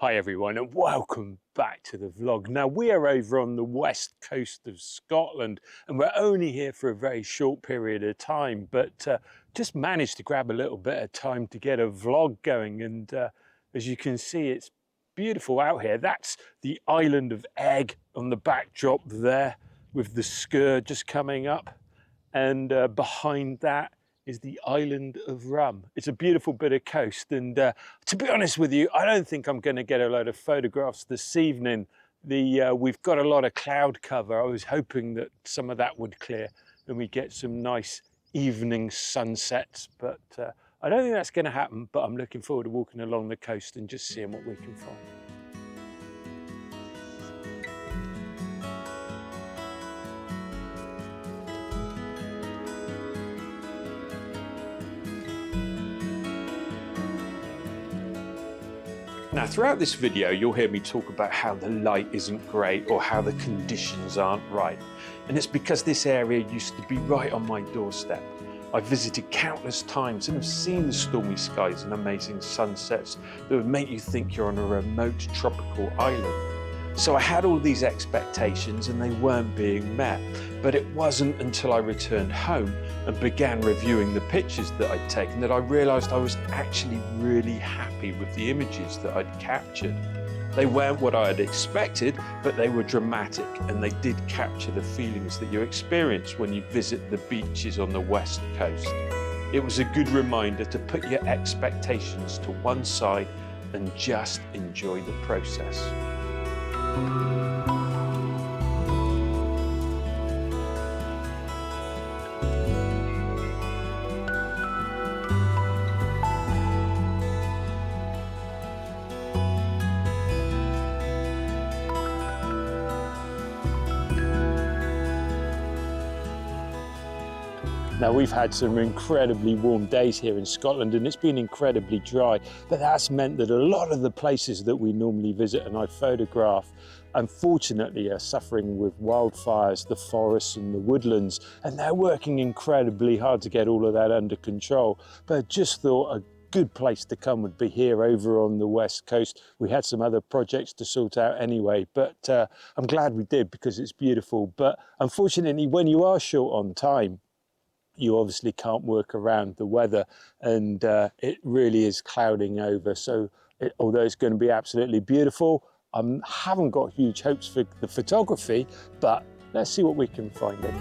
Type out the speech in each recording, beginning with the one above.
Hi everyone and welcome back to the vlog. Now we are over on the west coast of Scotland and we're only here for a very short period of time, but just managed to grab a little bit of time to get a vlog going, and as you can see it's beautiful out here. That's the island of Egg on the backdrop there with the Sker just coming up, and behind that is the island of Rum. It's a beautiful bit of coast, and to be honest with you, I don't think I'm going to get a load of photographs this evening. We've got a lot of cloud cover. I was hoping that some of that would clear and we get some nice evening sunsets, but I don't think that's going to happen. But I'm looking forward to walking along the coast and just seeing what we can find. Now, throughout this video, you'll hear me talk about how the light isn't great or how the conditions aren't right. And it's because this area used to be right on my doorstep. I've visited countless times and have seen the stormy skies and amazing sunsets that would make you think you're on a remote tropical island. So I had all these expectations and they weren't being met. But it wasn't until I returned home and began reviewing the pictures that I'd taken that I realised I was actually really happy with the images that I'd captured. They weren't what I had expected, but they were dramatic and they did capture the feelings that you experience when you visit the beaches on the west coast. It was a good reminder to put your expectations to one side and just enjoy the process. Now, we've had some incredibly warm days here in Scotland and it's been incredibly dry, but that's meant that a lot of the places that we normally visit and I photograph, unfortunately, are suffering with wildfires, the forests and the woodlands, and they're working incredibly hard to get all of that under control. But I just thought a good place to come would be here over on the west coast. We had some other projects to sort out anyway, but I'm glad we did because it's beautiful. But unfortunately, when you are short on time, you obviously can't work around the weather, and it really is clouding over. So although it's going to be absolutely beautiful, I haven't got huge hopes for the photography, but let's see what we can find in.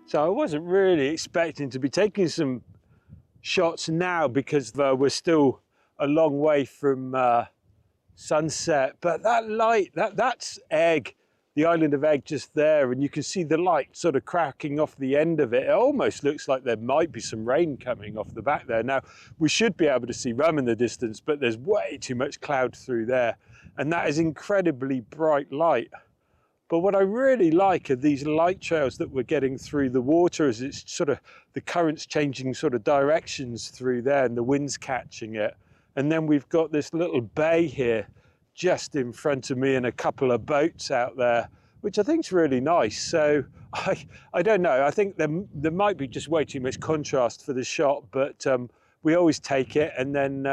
So I wasn't really expecting to be taking some shots now because we're still a long way from sunset. But that light, that's Egg, the island of Egg just there. And you can see the light sort of cracking off the end of it. It almost looks like there might be some rain coming off the back there. Now, we should be able to see Rum in the distance, but there's way too much cloud through there. And that is incredibly bright light. But what I really like are these light trails that we're getting through the water as it's sort of the currents changing sort of directions through there and the wind's catching it. And then we've got this little bay here just in front of me and a couple of boats out there, which I think is really nice. So I don't know, I think there might be just way too much contrast for the shot, but we always take it and then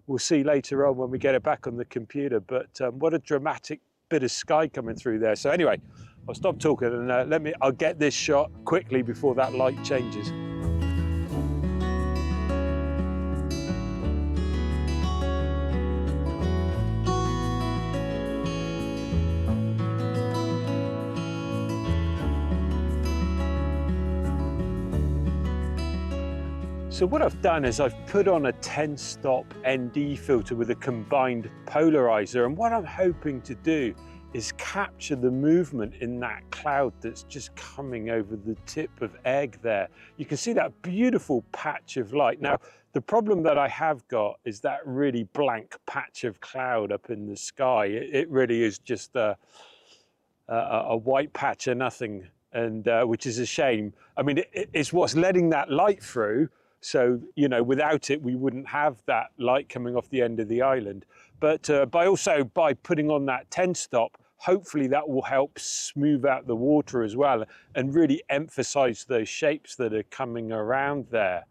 we'll see later on when we get it back on the computer. But what a dramatic bit of sky coming through there. So anyway, I'll stop talking and I'll get this shot quickly before that light changes. So what I've done is I've put on a 10-stop ND filter with a combined polarizer, and what I'm hoping to do is capture the movement in that cloud that's just coming over the tip of Egg there. You can see that beautiful patch of light. Now, the problem that I have got is that really blank patch of cloud up in the sky. It really is just a white patch of nothing, and which is a shame. I mean, it's what's letting that light through. So, you know, without it, we wouldn't have that light coming off the end of the island. But by putting on that 10-stop, hopefully that will help smooth out the water as well and really emphasize those shapes that are coming around there.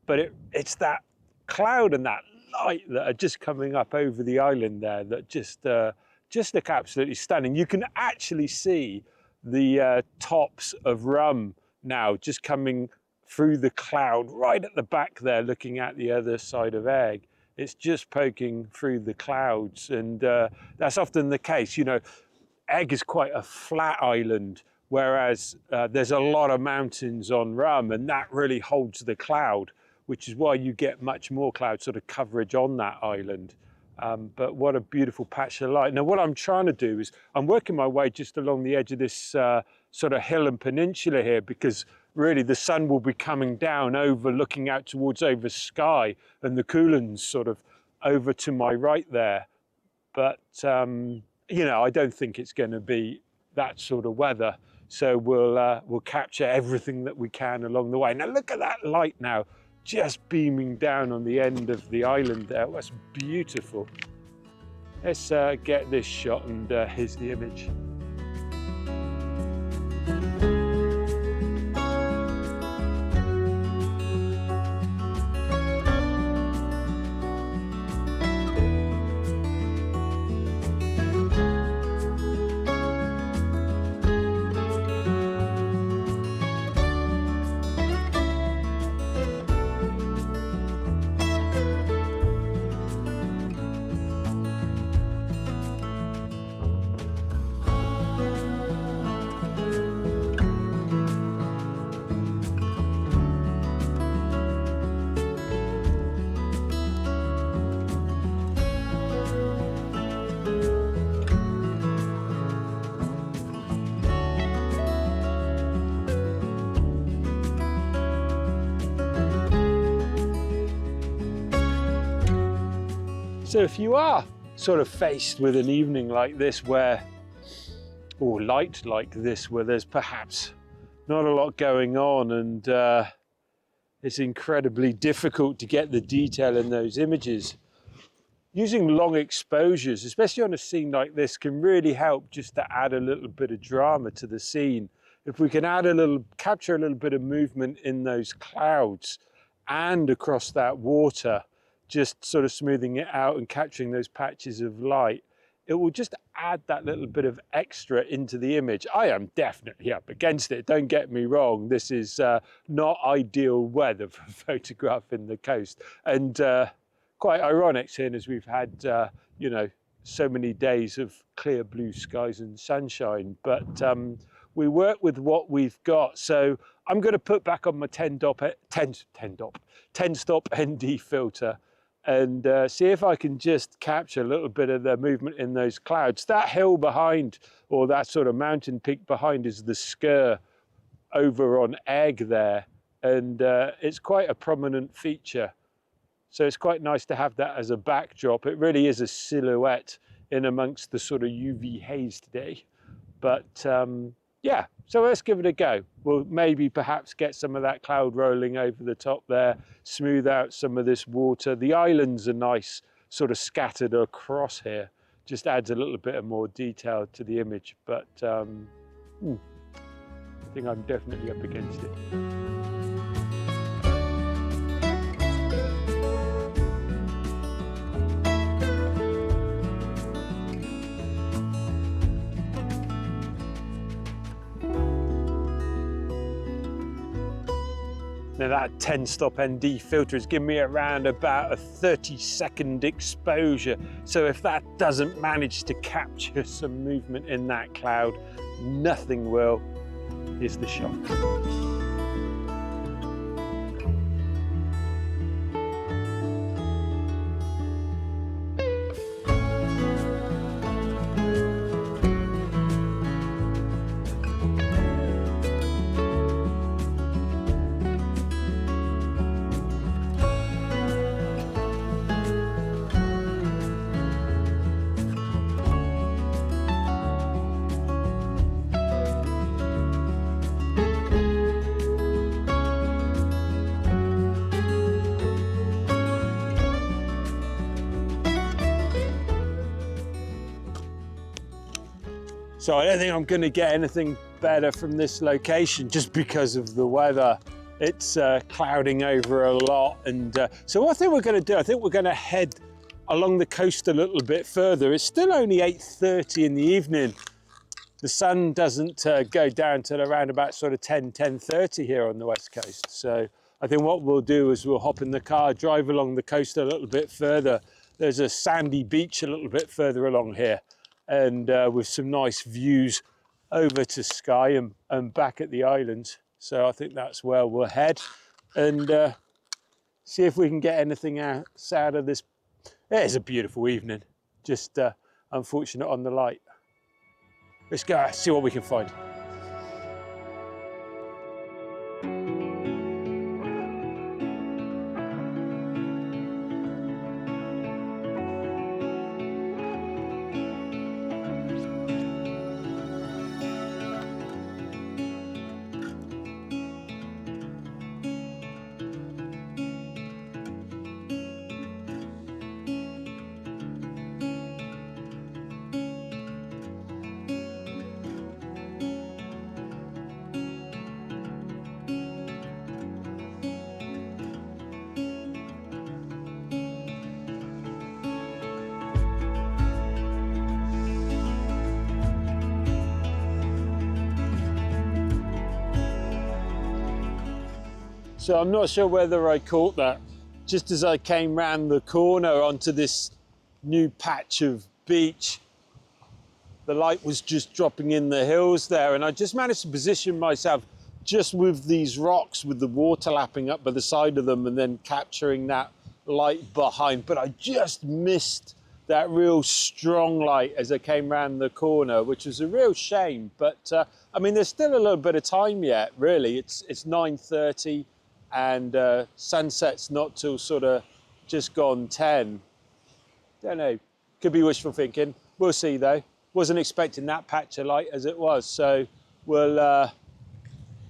But it's that cloud and that light that are just coming up over the island there that just look absolutely stunning. You can actually see the tops of Rum now just coming through the cloud right at the back there, looking at the other side of Egg. It's just poking through the clouds, and that's often the case. You know, Egg is quite a flat island, whereas there's a lot of mountains on Rum, and that really holds the cloud, which is why you get much more cloud sort of coverage on that island. But what a beautiful patch of light. Now, what I'm trying to do is I'm working my way just along the edge of this sort of hill and peninsula here, because really the sun will be coming down over, looking out towards over Skye, and the Coolins sort of over to my right there. But, you know, I don't think it's going to be that sort of weather. So we'll capture everything that we can along the way. Now, look at that light now, just beaming down on the end of the island there. That's beautiful. Let's get this shot, and here's the image. So if you are sort of faced with an evening like this or light like this, where there's perhaps not a lot going on, and it's incredibly difficult to get the detail in those images, using long exposures, especially on a scene like this, can really help just to add a little bit of drama to the scene. If we can capture a little bit of movement in those clouds and across that water, just sort of smoothing it out and capturing those patches of light, it will just add that little bit of extra into the image. I am definitely up against it, don't get me wrong. This is not ideal weather for photographing the coast, and quite ironic, seeing as we've had you know, so many days of clear blue skies and sunshine. But we work with what we've got. So I'm going to put back on my 10-stop ND filter and see if I can just capture a little bit of the movement in those clouds. That hill behind, or that sort of mountain peak behind, is the Sker over on Egg there, and it's quite a prominent feature. So it's quite nice to have that as a backdrop. It really is a silhouette in amongst the sort of UV haze today. But yeah, so let's give it a go. We'll maybe perhaps get some of that cloud rolling over the top there, smooth out some of this water. The islands are nice, sort of scattered across here. Just adds a little bit of more detail to the image. But I think I'm definitely up against it. Now that 10-stop ND filter has given me around about a 30-second exposure. So if that doesn't manage to capture some movement in that cloud, nothing will. Here's the shot. So I don't think I'm going to get anything better from this location just because of the weather. It's clouding over a lot. And so what I think we're going to do, I think we're going to head along the coast a little bit further. It's still only 8:30 in the evening. The sun doesn't go down till around about sort of 10:30 here on the west coast. So I think what we'll do is we'll hop in the car, drive along the coast a little bit further. There's a sandy beach a little bit further along here, and with some nice views over to Skye and back at the islands. So I think that's where we'll head and see if we can get anything else out of this. It is a beautiful evening, just unfortunate on the light. Let's go see what we can find. So I'm not sure whether I caught that. Just as I came round the corner onto this new patch of beach, the light was just dropping in the hills there, and I just managed to position myself just with these rocks with the water lapping up by the side of them and then capturing that light behind. But I just missed that real strong light as I came round the corner, which was a real shame. But I mean, there's still a little bit of time yet, really. It's 9:30. And sunset's not till sort of just gone 10. Don't know, could be wishful thinking. We'll see though. Wasn't expecting that patch of light as it was. So we'll, I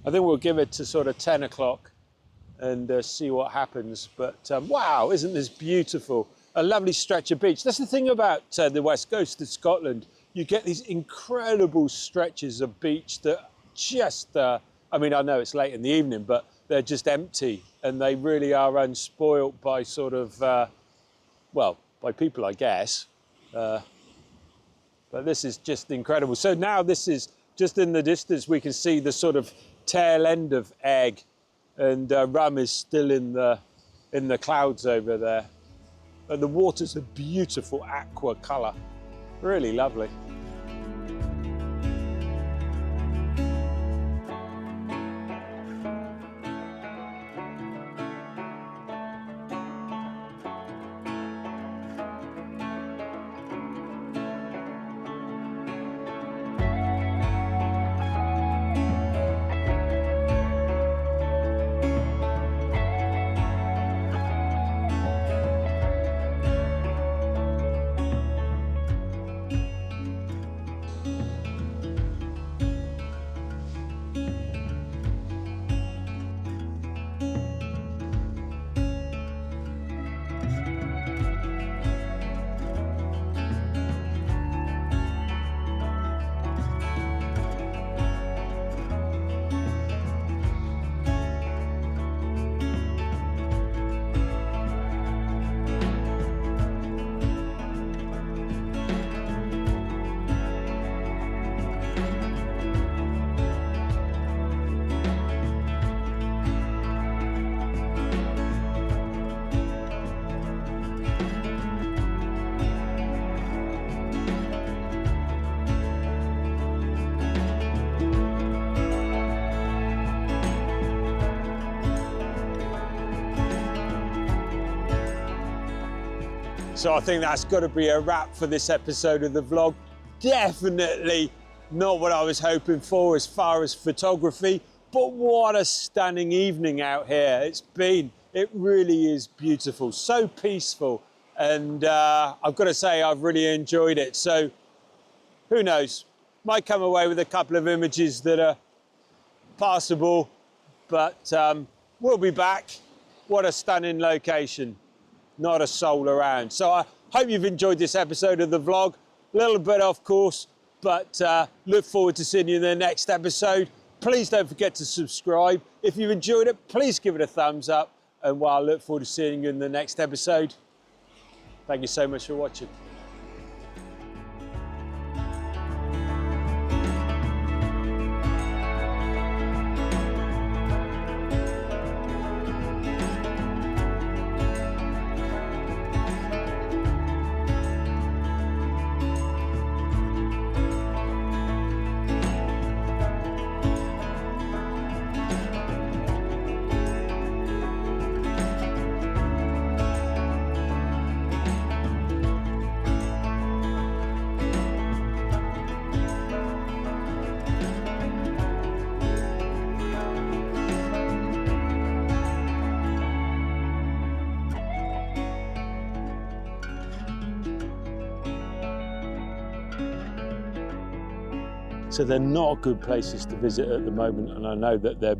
think we'll give it to sort of 10 o'clock and see what happens. But wow, isn't this beautiful? A lovely stretch of beach. That's the thing about the west coast of Scotland. You get these incredible stretches of beach that just, I mean, I know it's late in the evening, but they're just empty, and they really are unspoilt by sort of, well, by people, I guess. But this is just incredible. So now this is just in the distance, we can see the sort of tail end of Egg, and Rum is still in the clouds over there. But the water's a beautiful aqua colour, really lovely. So I think that's got to be a wrap for this episode of the vlog. Definitely not what I was hoping for as far as photography, but what a stunning evening out here it's been. It really is beautiful, so peaceful, and I've got to say I've really enjoyed it. So who knows, might come away with a couple of images that are passable, but we'll be back. What a stunning location. Not a soul around. So I hope you've enjoyed this episode of the vlog. A little bit off course, But look forward to seeing you in the next episode. Please don't forget to subscribe. If you've enjoyed it, please give it a thumbs up. And I look forward to seeing you in the next episode. Thank you so much for watching. So they're not good places to visit at the moment, and I know that they're